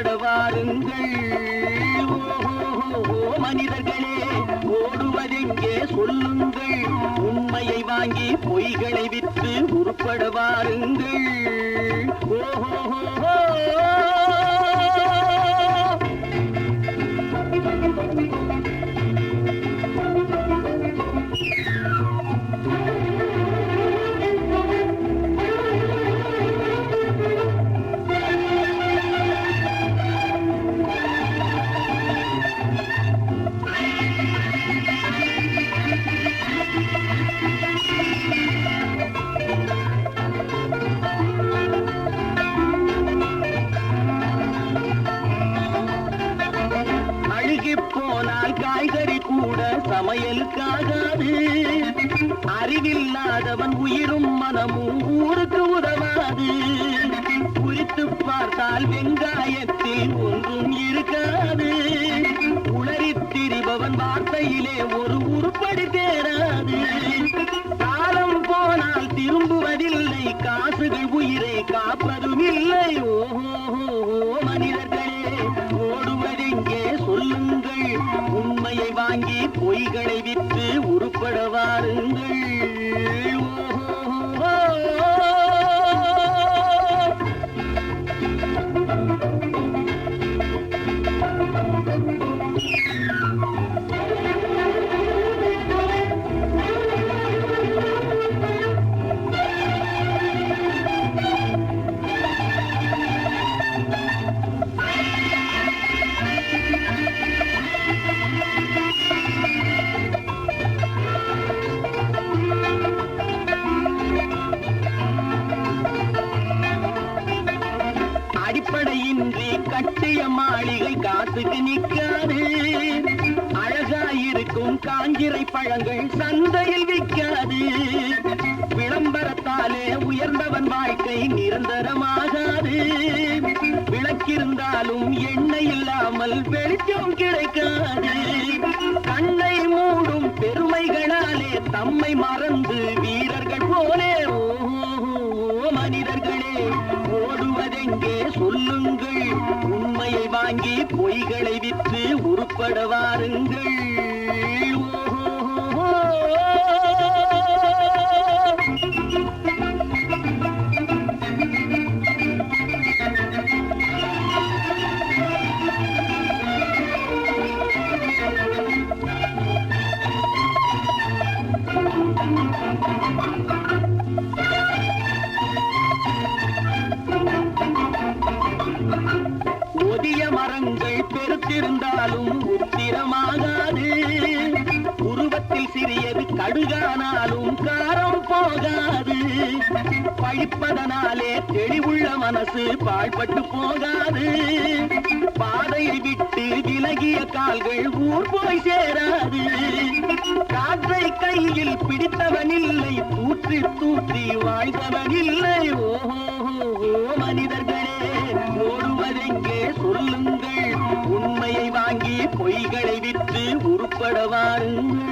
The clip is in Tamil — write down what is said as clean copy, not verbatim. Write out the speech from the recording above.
உருப்பட வாருங்கள். மனிதர்களே ஓடுவதெங்கே சொல்லுங்கள், உண்மையை வாங்கி பொய்களை விற்று உருப்பட வாருங்கள். ஓஹோ போனால் காய்கறி கூட சமையலுக்காகாது. அறிவில்லாதவன் உயிரும் மனமும் ஊருக்கு உதவாது. குறித்து பார்த்தால் வெங்காயத்தில் ஒன்றும் இருக்காது. உளறித் திரிபவன் வார்த்தையிலே ஒரு உருப்படி தேராது. காலம் போனால் திரும்புவதில்லை, காசுகள் உயிரை காப்பதும் இல்லை. ஓஹோ மனிதர்களே ஓடுவதெங்கே சொல்லுங்கள், உண்மையை வாங்கி பொய்களை விற்று உருப்பட வாருங்கள். அடிப்படையின்றி கட்டிய மாளிகை காத்துக்கு நிற்காது. அழகாயிருக்கும் காஞ்சிரை பழங்கள் சந்தையில் விற்காது. விளம்பரத்தாலே உயர்ந்தவன் வாழ்க்கை நிரந்தரமாகாது. விளக்கிருந்தாலும் எண்ணெய் இல்லாமல் வெளிச்சம் கிடைக்காது. கண்ணை மூடும் பெருமைகளாலே தம்மை மறந்து வீரர்கள் போலே மனிதர்களே ஓடுவதெங்கே சொல்லுங்கள், உண்மையை வாங்கி பொய்களை விற்று உருப்பட வாருங்கள். ஒதிய மரங்கள் பெருத்திருந்தாலும் உத்திரமாகாது. உருவத்தில் சிறியது கடுகானாலும் காரம் போகாது. பழிப்பதனாலே தெளிவுள்ள மனசு பாழ்பட்டு போகாது. பாதையை விட்டு விலகிய கால்கள் ஊர் போய் சேராது. காற்றை கையில் பிடித்தவனில்லை, தூற்றி தூற்றி வாழ்ந்தவனில்லை. ஓஹோ மனிதர்களே ஓடுவதெங்கே சொல்லுங்கள், உண்மையை வாங்கி பொய்களை விற்று உருப்பட வாருங்கள்.